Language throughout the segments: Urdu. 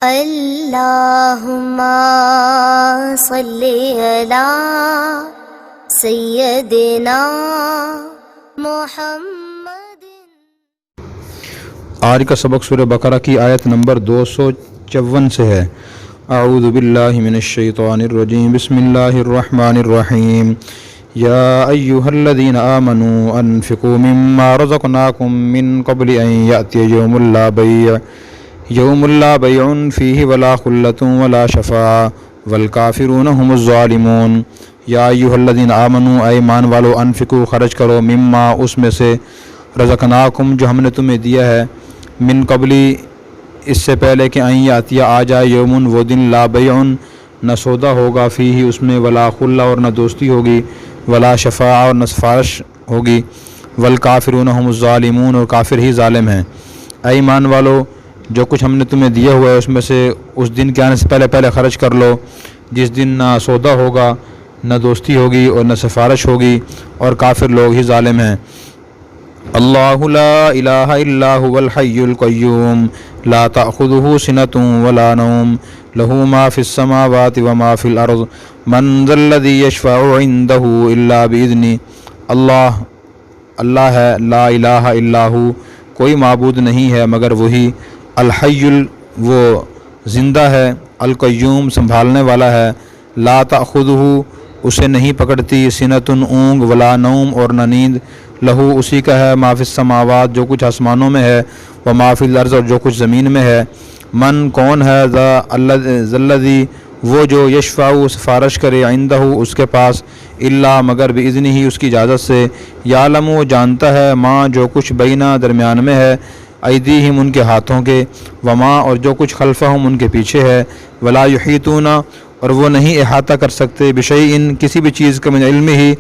اللہم صلی علی سیدنا محمد۔ آج کا سبق سورہ بقرہ کی آیت نمبر 254 سے ہے۔ اعوذ باللہ من الشیطان الرجیم، بسم اللہ الرحمن الرحیم۔ یا ایہا الذین آمنوا انفقوا مما رزقناکم من قبل ان یأتی یوم لا بیع فیہ ولا خلۃ ولا شفاعۃ والکافرون هم الظالمون۔ یا ایہا الذین آمنوا، اے ایمان والو، انفقوا خرچ کرو، مما اس میں سے، رزقناکم جو ہم نے تمہیں دیا ہے، من قبلی اس سے پہلے کہ ان یاتی آ جائے، یومن وہ دن، لا بیع نہ سودا ہوگا، فیہ اس میں، ولا خلہ اور نہ دوستی ہوگی، ولا شفاعہ اور نہ سفارش ہوگی، والکافرون هم الظالمون اور کافر ہی ظالم ہیں۔ اے ایمان والو، جو کچھ ہم نے تمہیں دیا ہوا ہے اس میں سے اس دن کے آنے سے پہلے خرچ کر لو، جس دن نہ سودا ہوگا، نہ دوستی ہوگی اور نہ سفارش ہوگی، اور کافر لوگ ہی ظالم ہیں۔ اللہ لا الہ الا هو الحی القیوم لا تأخذہ سنۃ ولا نوم لہ ما فی السماوات وما فی الارض من ذا الذی یشفع عندہ الا بإذنہ۔ اللہ ہے، لا الہ الا ہو، کوئی معبود نہیں ہے مگر وہی، الحی وہ زندہ ہے، القیوم سنبھالنے والا ہے، لا تأخذہ اسے نہیں پکڑتی، سنۃ اونگ، ولا نوم اور نہ نیند، لہو اسی کا ہے، ما فی السماوات جو کچھ آسمانوں میں ہے، وما فی الارض اور جو کچھ زمین میں ہے، من کون ہے، ذا الذی وہ جو، یشفع سفارش کرے، عندہ اس کے پاس، الا مگر باذنہ ہی اس کی اجازت سے، یعلم جانتا ہے، ما جو کچھ بینہ درمیان میں ہے، ایدیہم ان کے ہاتھوں کے، وما اور جو کچھ خلفہم ان کے پیچھے ہے، ولا یحیطون اور وہ نہیں احاطہ کر سکتے، بشیء کسی بھی چیز کا، من علم ہی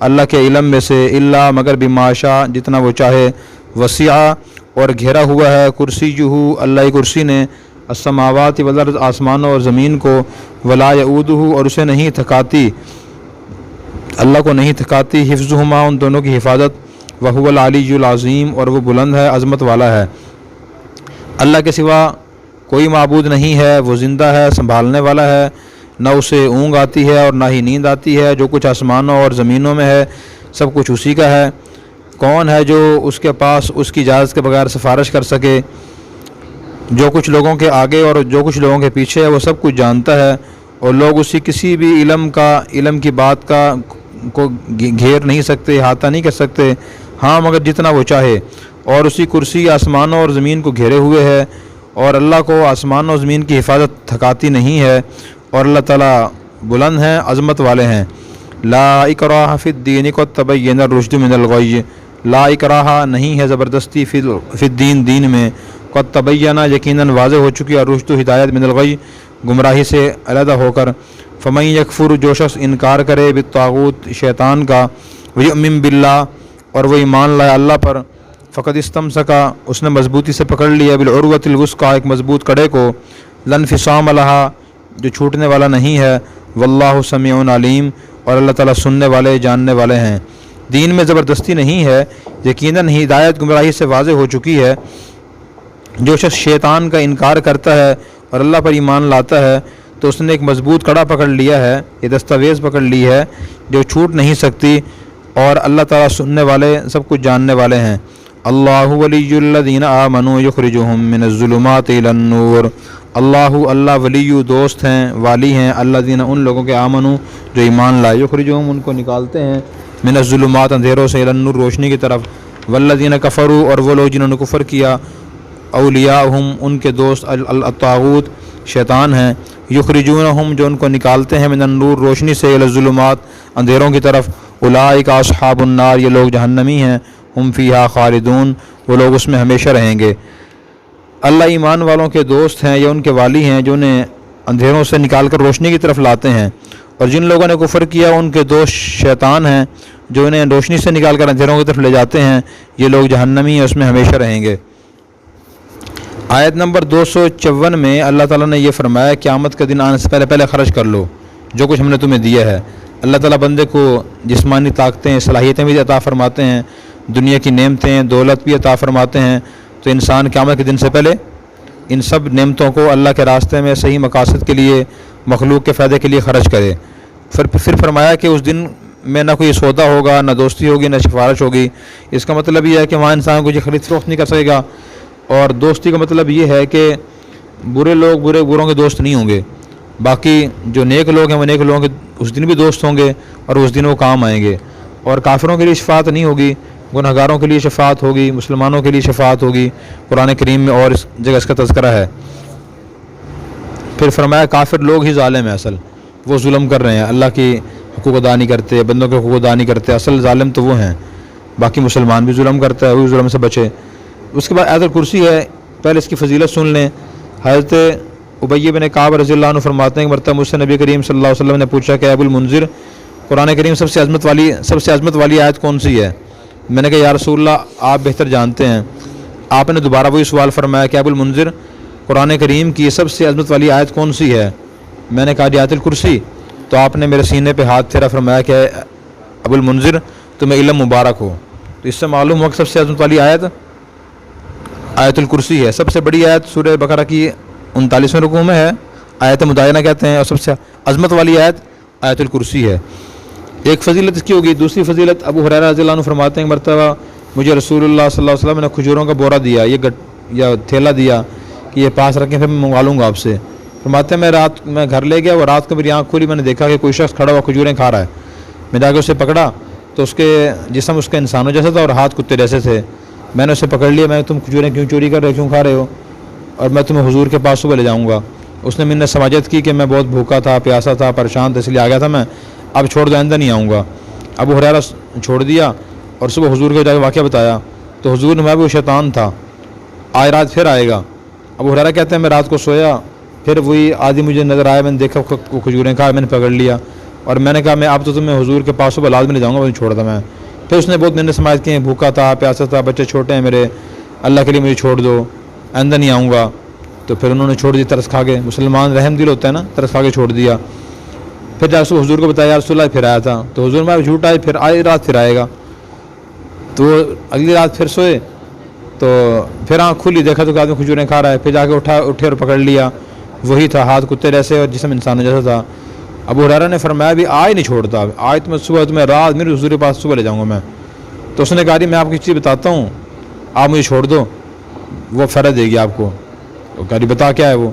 اللہ کے علم میں سے، الا مگر بما شاء جتنا وہ چاہے، وسع اور گھیرا ہوا ہے، کرسیہ اللہ کی کرسی نے، السماوات والارض آسمانوں اور زمین کو، ولا یؤودہ اور اسے نہیں تھکاتی، اللہ کو نہیں تھکاتی، حفظہما ان دونوں کی حفاظت، وہو العلی العظیم اور وہ بلند ہے، عظمت والا ہے۔ اللہ کے سوا کوئی معبود نہیں ہے، وہ زندہ ہے، سنبھالنے والا ہے، نہ اسے اونگ آتی ہے اور نہ ہی نیند آتی ہے، جو کچھ آسمانوں اور زمینوں میں ہے سب کچھ اسی کا ہے۔ کون ہے جو اس کے پاس اس کی اجازت کے بغیر سفارش کر سکے؟ جو کچھ لوگوں کے آگے اور جو کچھ لوگوں کے پیچھے ہے وہ سب کچھ جانتا ہے، اور لوگ اسی کسی بھی علم کی بات کو گھیر نہیں سکتے، احاطہ نہیں کر سکتے، ہاں مگر جتنا وہ چاہے، اور اسی کرسی آسمانوں اور زمین کو گھیرے ہوئے ہے، اور اللہ کو آسمانوں اور زمین کی حفاظت تھکاتی نہیں ہے، اور اللہ تعالیٰ بلند ہیں، عظمت والے ہیں۔ لا اکراہ فی الدین قد تبین الرشد من الغی، لا اکراہ نہیں ہے زبردستی، فی الدین دین میں، قد تبین یقیناً واضح ہو چکی، الرشد ہدایت، من الغی گمراہی سے علیحدہ ہو کر، فمن یکفر جو شخص انکار کرے، بالطاغوت شیطان کا، ویؤمن باللہ اور وہ ایمان لائے اللہ پر، فقد استمسکا اس نے مضبوطی سے پکڑ لیا، بالعروۃ الوثقی ایک مضبوط کڑے کو، لا انفصام لہا جو چھوٹنے والا نہیں ہے، واللہ سمیع علیم اور اللہ تعالیٰ سننے والے جاننے والے ہیں۔ دین میں زبردستی نہیں ہے، یقیناً ہدایت گمراہی سے واضح ہو چکی ہے۔ جو شخص شیطان کا انکار کرتا ہے اور اللہ پر ایمان لاتا ہے تو اس نے ایک مضبوط کڑا پکڑ لیا ہے، یہ دستاویز پکڑ لی ہے جو چھوٹ نہیں سکتی، اور اللہ تعالیٰ سننے والے سب کچھ جاننے والے ہیں۔ اللہ ولی الذین آمنوا یخرجہم من الظلمات الی النور، اللہ ولی دوست ہیں، والی ہیں، الذین ان لوگوں کے آمنوا جو ایمان لائے، یخرجہم ان کو نکالتے ہیں، من الظلمات اندھیروں سے، الی النور روشنی کی طرف، والذین کفروا اور وہ لوگ جنہوں نے کفر کیا، اولیاءہم ان کے دوست، الطاغوت شیطان ہیں، یخرجونہم جو ان کو نکالتے ہیں، من النور روشنی سے، الی الظلمات اندھیروں کی طرف، اولئک اصحاب النار یہ لوگ جہنمی ہیں، ہم فیہا خالدون وہ لوگ اس میں ہمیشہ رہیں گے۔ اللہ ایمان والوں کے دوست ہیں، یہ ان کے والی ہیں جو انہیں اندھیروں سے نکال کر روشنی کی طرف لاتے ہیں، اور جن لوگوں نے کفر کیا ان کے دوست شیطان ہیں جو انہیں روشنی سے نکال کر اندھیروں کی طرف لے جاتے ہیں، یہ لوگ جہنمی ہیں، اس میں ہمیشہ رہیں گے۔ آیت نمبر 254 میں اللہ تعالیٰ نے یہ فرمایا، قیامت کا دن آنے سے پہلے خرچ کر لو جو کچھ ہم نے تمہیں دیا ہے۔ اللہ تعالیٰ بندے کو جسمانی طاقتیں، صلاحیتیں بھی عطا فرماتے ہیں، دنیا کی نعمتیں، دولت بھی عطا فرماتے ہیں، تو انسان قیامت کے دن سے پہلے ان سب نعمتوں کو اللہ کے راستے میں صحیح مقاصد کے لیے، مخلوق کے فائدے کے لیے خرچ کرے۔ پھر فرمایا کہ اس دن میں نہ کوئی سودا ہوگا، نہ دوستی ہوگی، نہ سفارش ہوگی۔ اس کا مطلب یہ ہے کہ وہاں انسان کو خرید فروخت نہیں کر سکے گا، اور دوستی کا مطلب یہ ہے کہ برے لوگ بروں کے دوست نہیں ہوں گے، باقی جو نیک لوگ ہیں وہ نیک لوگوں کے اس دن بھی دوست ہوں گے، اور اس دن وہ کام آئیں گے۔ اور کافروں کے لیے شفاعت نہیں ہوگی، گنہگاروں کے لیے شفاعت ہوگی، مسلمانوں کے لیے شفاعت ہوگی۔ قرآن کریم میں اور اس جگہ اس کا تذکرہ ہے۔ پھر فرمایا کافر لوگ ہی ظالم ہیں، اصل وہ ظلم کر رہے ہیں، اللہ کی حقوق ادا نہیں کرتے، بندوں کے حقوق ادا نہیں کرتے، اصل ظالم تو وہ ہیں۔ باقی مسلمان بھی ظلم کرتا ہے، وہی ظلم سے بچے۔ اس کے بعد آیت الکرسی ہے، پہلے اس کی فضیلت سن لیں۔ حضرت ابی بن کعب رضی اللہ عنہ فرماتے ہیں کہ مرتبہ مجھ سے نبی کریم صلی اللہ علیہ وسلم نے پوچھا کہ ابو المنذر، قرآن کریم سب سے عظمت والی آیت کون سی ہے؟ میں نے کہا یا رسول اللہ آپ بہتر جانتے ہیں۔ آپ نے دوبارہ وہی سوال فرمایا کہ ابو المنذر، قرآن کریم کی سب سے عظمت والی آیت کون سی ہے؟ میں نے کہا آیت الکرسی۔ تو آپ نے میرے سینے پہ ہاتھ پھیرا، فرمایا کہ ابو المنذر تمہیں علم مبارک ہو۔ تو اس سے معلوم ہوا کہ سب سے عظمت والی آیت آیت الکرسی ہے۔ سب سے بڑی آیت سورہ بقرہ کی 39ویں رکوع میں ہے، آیت مدائنہ کہتے ہیں، اور سب سے عظمت والی آیت آیت الکرسی ہے۔ ایک فضیلت اس کی ہوگی۔ دوسری فضیلت ابو ہریرہ رضی اللہ عنہ فرماتے ہیں مرتبہ مجھے رسول اللہ صلی اللہ علیہ وسلم نے کھجوروں کا بورا دیا، یا تھیلا دیا کہ یہ پاس رکھیں، پھر میں منگوا لوں گا آپ سے۔ فرماتے ہیں میں گھر لے گیا، وہ رات کو میری آنکھ کھلی، میں نے دیکھا کہ کوئی شخص کھڑا ہوا کھجوریں کھا رہا ہے۔ میں جا کے اسے پکڑا تو اس کے جسم اس کا انسانوں جیسا تھا اور ہاتھ کتے جیسے تھے۔ میں نے اسے پکڑ لیا، میں تم کھجوریں کیوں چوری کر رہے ہو، کیوں کھا رہے ہو، اور میں تمہیں حضور کے پاس صبح لے جاؤں گا۔ اس نے منت سماجت کی کہ میں بہت بھوکا تھا، پیاسا تھا، پریشان تھا، اس لیے آ گیا تھا میں، اب چھوڑ دو، آئندہ نہیں آؤں گا۔ ابو ہریرہ چھوڑ دیا اور صبح حضور کو جا کے واقعہ بتایا تو حضور نے کہا وہ شیطان تھا، آج رات پھر آئے گا۔ ابو ہریرہ کہتے ہیں میں رات کو سویا، پھر وہی آدمی مجھے نظر آیا، میں نے دیکھا وہ کھجوریں کھا، میں نے پکڑ لیا اور میں نے کہا میں اب تو تمہیں حضور کے پاس صبح لازمی لے جاؤں گا، مجھے چھوڑ دیا میں۔ پھر اس نے بہت منت سماجت کی، بھوکا تھا، پیاسا تھا، بچے چھوٹے ہیں میرے، اللہ کے لیے مجھے چھوڑ دو، آئندہ نہیں آؤں گا۔ تو پھر انہوں نے چھوڑ دی، ترس کھا کے، مسلمان رحم دل ہوتا ہے نا، ترس کھا کے چھوڑ دیا۔ پھر جا کے حضور کو بتایا یا رسول اللہ پھر آیا تھا، تو حضور میں جھوٹ آئے، پھر آئی رات پھر آئے گا۔ تو اگلی رات پھر سوئے تو پھر آنکھ کھلی، دیکھا تو کہ آدمی کھجوریں کھا رہا ہے، پھر جا کے اٹھے اور پکڑ لیا، وہی تھا، ہاتھ کتے جیسے اور جسم انسانوں جیسا تھا۔ ابو ہریرہ نے فرمایا بھی آج نہیں چھوڑتا، آج تمہیں رات میرے حضور کے پاس صبح لے جاؤں گا میں۔ تو اس نے کہا میں آپ کی چیز بتاتا ہوں، آپ مجھے چھوڑ دو، وہ فرض دے گی آپ کو۔ تو کہا بتا کیا ہے وہ؟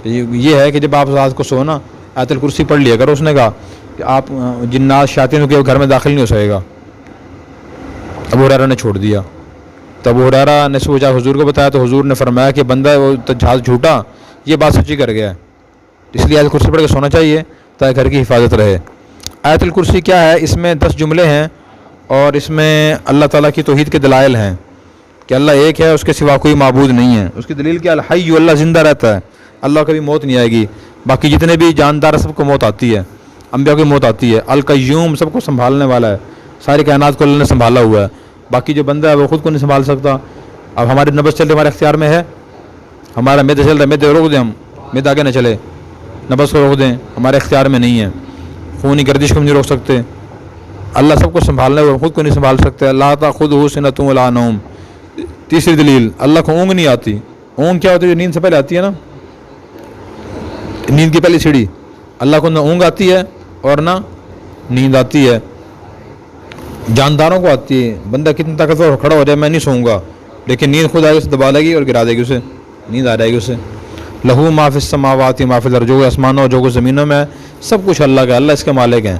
یہ ہے کہ جب آپ رات کو سونا آیت الکرسی پڑھ لیا کرو۔ اس نے کہا کہ آپ جنات شیاطین کے گھر میں داخل نہیں ہو سکے گا۔ ابو ہریرہ نے چھوڑ دیا۔ تو ابو ہریرہ نے سوچا حضور کو بتایا تو حضور نے فرمایا کہ بندہ وہ جھوٹا، یہ بات سچی کر گیا ہے، اس لیے آیت الکرسی پڑھ کے سونا چاہیے تاکہ گھر کی حفاظت رہے۔ آیت الکرسی کیا ہے؟ اس میں 10 جملے ہیں اور اس میں اللہ تعالیٰ کی توحید کے دلائل ہیں کہ اللہ ایک ہے، اس کے سوا کوئی معبود نہیں ہے۔ اس کی دلیل کیا؟ الحی، اللہ زندہ رہتا ہے، اللہ کبھی موت نہیں آئے گی۔ باقی جتنے بھی جاندار سب کو موت آتی ہے، انبیاء کو موت آتی ہے۔ القیوم، سب کو سنبھالنے والا ہے، ساری کائنات کو اللہ نے سنبھالا ہوا ہے۔ باقی جو بندہ ہے وہ خود کو نہیں سنبھال سکتا۔ اب ہمارے نبض چل رہے ہمارے اختیار میں ہے، ہمارا میدہ چل رہا ہے، میدہ روک دیں، ہم میدہ آگے نہ چلے، نبض کو روک دیں، ہمارے اختیار میں نہیں ہے۔ خونی گردش کو نہیں روک سکتے۔ اللہ سب کو سنبھالنے والے، خود کو نہیں سنبھال سکتے۔ لا تأخذہ سنۃ ولا نوم۔ تیسری دلیل، اللہ کو اونگ نہیں آتی۔ اونگ کیا ہوتی ہے؟ جو نیند سے پہلے آتی ہے نا، نیند کی پہلی سیڑھی۔ اللہ کو نہ اونگ آتی ہے اور نہ نیند آتی ہے، جانداروں کو آتی ہے۔ بندہ کتنا طاقتور کھڑا ہو جائے میں نہیں سوؤں گا، لیکن نیند خود آئے گی، اسے دبا لے گی اور گرا دے گی، اسے نیند آ جائے گی اسے۔ لہو ما فی السماوات ما فی الارض، جو آسمانوں اور جو کچھ زمینوں میں ہے سب کچھ اللہ کا، اللہ اس کے مالک ہیں۔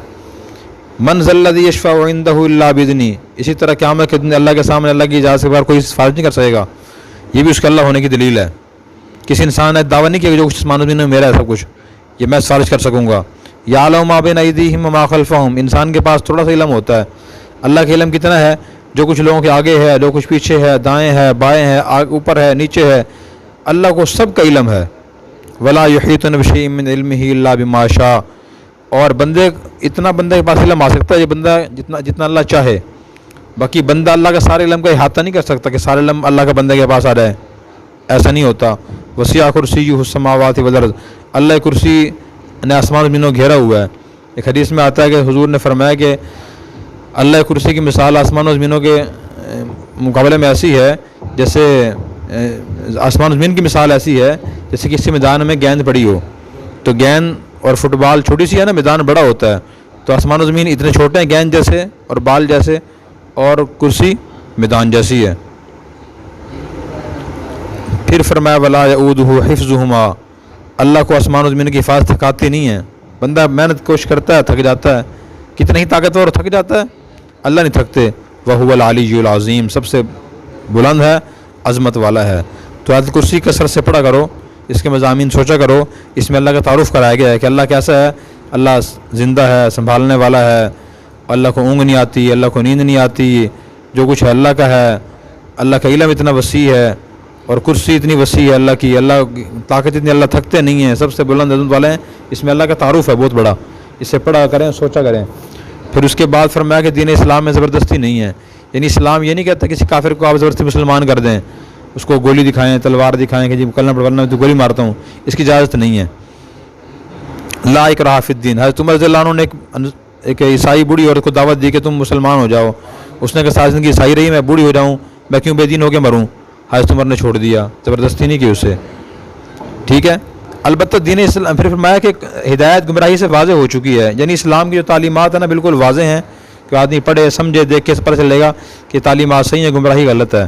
من ذا الذی یشفع عندہ الا باذنہ، اسی طرح قیامت کے دن اللہ کے سامنے اللہ کی اجازت کے بغیر کوئی سفارش نہیں کر سکے گا، یہ بھی اس کے اللہ ہونے کی دلیل ہے۔ کسی انسان نے دعویٰ نہیں کیا کہ جو کچھ آسمانوں میں میرا ہے سب کچھ، یہ میں سفارش کر سکوں گا۔ یعلم ما بین ایدیہم وما خلفہم، انسان کے پاس تھوڑا سا علم ہوتا ہے، اللہ کے علم کتنا ہے؟ جو کچھ لوگوں کے آگے ہے، جو کچھ پیچھے ہے، دائیں ہے، بائیں ہے، اوپر ہے، نیچے ہے، اللہ کو سب کا علم ہے۔ ولا یحیطون بشیء من علمہ الا بما شاء، اور بندے کے پاس علم آ سکتا ہے یہ بندہ جتنا اللہ چاہے، باقی بندہ اللہ کا سارے علم کا احاطہ نہیں کر سکتا کہ سارے علم اللہ کا بندے کے پاس آ جائے، ایسا نہیں ہوتا۔ وسیع کرسیہ السماوات والارض، اللہ کرسی نے آسمان زمینوں گھیرا ہوا ہے۔ ایک حدیث میں آتا ہے کہ حضور نے فرمایا کہ اللہ کرسی کی مثال آسمان و زمینوں کے مقابلے میں ایسی ہے جیسے آسمان و زمین کی مثال ایسی ہے جیسے کسی میدان میں گیند پڑی ہو، تو گیند اور فٹ بال چھوٹی سی ہے نا، میدان بڑا ہوتا ہے، تو آسمان و زمین اتنے چھوٹے ہیں گیند جیسے اور بال جیسے، اور کرسی میدان جیسی ہے۔ پھر فرمایا ولا یعودہ حفظہما، اللہ کو آسمان و زمین کی حفاظت تھکاتی نہیں ہے۔ بندہ محنت کوشش کرتا ہے، تھک جاتا ہے، کتنا ہی طاقتور تھک جاتا ہے، اللہ نہیں تھکتے۔ وہو العلی العظیم، سب سے بلند ہے، عظمت والا ہے۔ تو آیت کرسی کثرت سے پڑھا کرو، اس کے مضامین سوچا کرو، اس میں اللہ کا تعارف کرایا گیا ہے کہ اللہ کیسا ہے، اللہ زندہ ہے، سنبھالنے والا ہے، اللہ کو اونگ نہیں آتی، اللہ کو نیند نہیں آتی، جو کچھ ہے اللہ کا ہے، اللہ کا علم اتنا وسیع ہے اور کرسی اتنی وسیع ہے اللہ کی، اللہ طاقت اتنی، اللہ تھکتے نہیں ہیں، سب سے بلند عظمت والے ہیں۔ اس میں اللہ کا تعارف ہے بہت بڑا، اسے پڑھا کریں، سوچا کریں۔ پھر اس کے بعد فرمایا کہ دین اسلام میں زبردستی نہیں ہے، یعنی اسلام یہ نہیں کہتا کسی کافر کو آپ زبردستی مسلمان کر دیں، اس کو گولی دکھائیں، تلوار دکھائیں کہ جی کلمہ پڑھنا میں تو گولی مارتا ہوں، اس کی اجازت نہیں ہے۔ لا اکراہ فی الدین، حضرت عمر رضی اللہ عنہ نے ایک عیسائی بوڑھی عورت کو دعوت دی کہ تم مسلمان ہو جاؤ، اس نے کہا ساری زندگی عیسائی رہی، میں بوڑھی ہو جاؤں، میں کیوں بے دین ہو کے مروں؟ حضرت عمر نے چھوڑ دیا، زبردستی نہیں کی اسے، ٹھیک ہے۔ البتہ دین اسلام پھر فرمایا کہ ہدایت گمراہی سے واضح ہو چکی ہے، یعنی اسلام کی جو تعلیمات ہیں نا بالکل واضح ہیں کہ آدمی پڑھے سمجھے دیکھ کے پتہ چلے گا کہ تعلیمات صحیح ہیں، گمراہی غلط ہے۔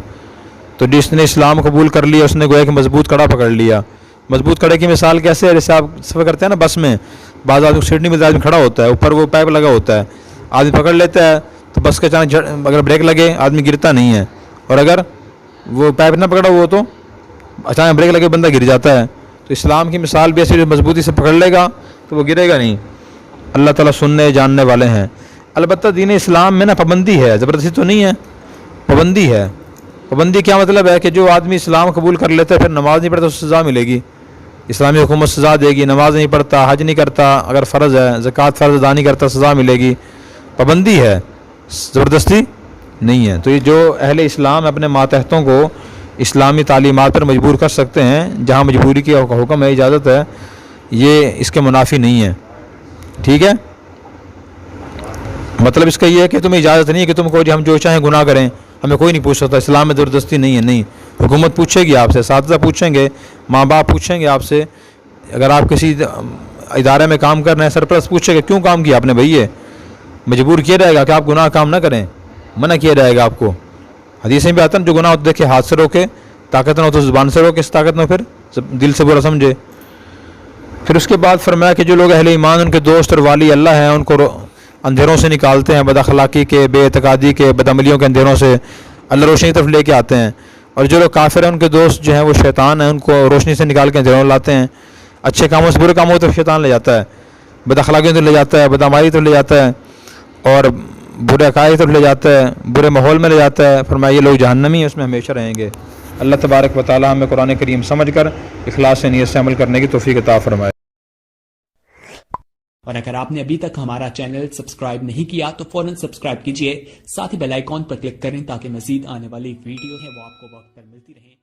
تو جس نے اسلام قبول کر لیا اس نے گویا کہ مضبوط کڑا پکڑ لیا۔ مضبوط کڑے کی مثال کیسے ہے؟ جیسے آپ سفر کرتے ہیں نا بس میں، بعض آدمی کو سیٹ نہیں ملتا، آدمی کھڑا ہوتا ہے، اوپر وہ پائپ لگا ہوتا ہے، آدمی پکڑ لیتا ہے تو بس کے اچانک اگر بریک لگے آدمی گرتا نہیں ہے، اور اگر وہ پائپ نہ پکڑا ہوا تو اچانک بریک لگے بندہ گر جاتا ہے۔ تو اسلام کی مثال بھی ایسی، جو مضبوطی سے پکڑ لے گا تو وہ گرے گا نہیں۔ اللہ تعالیٰ سننے جاننے والے ہیں۔ البتہ دین اسلام میں نا پابندی ہے، زبردستی تو نہیں ہے، پابندی ہے۔ پابندی کیا مطلب ہے کہ جو آدمی اسلام قبول کر لیتا ہے پھر نماز نہیں پڑھتا، اس سے سزا ملے گی، اسلامی حکومت سزا دے گی، نماز نہیں پڑھتا، حج نہیں کرتا اگر فرض ہے، زکوٰۃ فرض ادا نہیں کرتا سزا ملے گی، پابندی ہے، زبردستی نہیں ہے۔ تو یہ جو اہل اسلام اپنے ماتحتوں کو اسلامی تعلیمات پر مجبور کر سکتے ہیں، جہاں مجبوری کی حکم ہے، اجازت ہے، یہ اس کے منافی نہیں ہے، ٹھیک ہے۔ مطلب اس کا یہ ہے کہ تمہیں اجازت نہیں ہے کہ تم کو ہم جو چاہیں گناہ کریں، ہمیں کوئی نہیں پوچھ سکتا، اسلام میں زبردستی نہیں ہے، نہیں۔ حکومت پوچھے گی آپ سے، اساتذہ پوچھیں گے، ماں باپ پوچھیں گے آپ سے، اگر آپ کسی ادارے میں کام کر رہے ہیں سرپرست پوچھے گا کیوں کام کیا آپ نے بھائی، یہ مجبور کیا جائے گا کہ آپ گناہ کام نہ کریں، منع کیا جائے گا آپ کو۔ حدیث میں بھی آتا ہے جو گناہ دیکھے ہاتھ سے روکے، طاقت نہ ہو تو زبان سے روکے، اس طاقت نہ ہو پھر دل سے برا سمجھے۔ پھر اس کے بعد فرمایا کہ جو لوگ اہل ایمان ان کے دوست اور والی اللہ ہیں، ان کو اندھیروں سے نکالتے ہیں، بد اخلاقی کے، بے اعتقادی کے، بدعملیوں کے اندھیروں سے اللہ روشنی کی طرف لے کے آتے ہیں، اور جو لوگ کافر ہیں ان کے دوست جو ہیں وہ شیطان ہیں، ان کو روشنی سے نکال کے اندھیروں لاتے ہیں، اچھے کاموں سے برے کاموں کی طرف شیطان لے جاتا ہے، بد اخلاقیوں کی طرف لے جاتا ہے، بدعمالی کی طرف لے جاتا ہے، اور برے عقائد کی طرف لے جاتا ہے، برے ماحول میں لے جاتا ہے۔ فرمایا یہ لوگ جہنمی ہیں، اس میں ہمیشہ رہیں گے۔ اللہ تبارک و تعالی ہمیں قرآن کریم سمجھ کر اخلاص سے نیت سے عمل کرنے کی توفیق عطا فرمائے۔ اور اگر آپ نے ابھی تک ہمارا چینل سبسکرائب نہیں کیا تو فوراً سبسکرائب کیجئے، ساتھ ہی بیل آئیکن پر کلک کریں تاکہ مزید آنے والی ویڈیو ہے وہ آپ کو وقت پر ملتی رہیں۔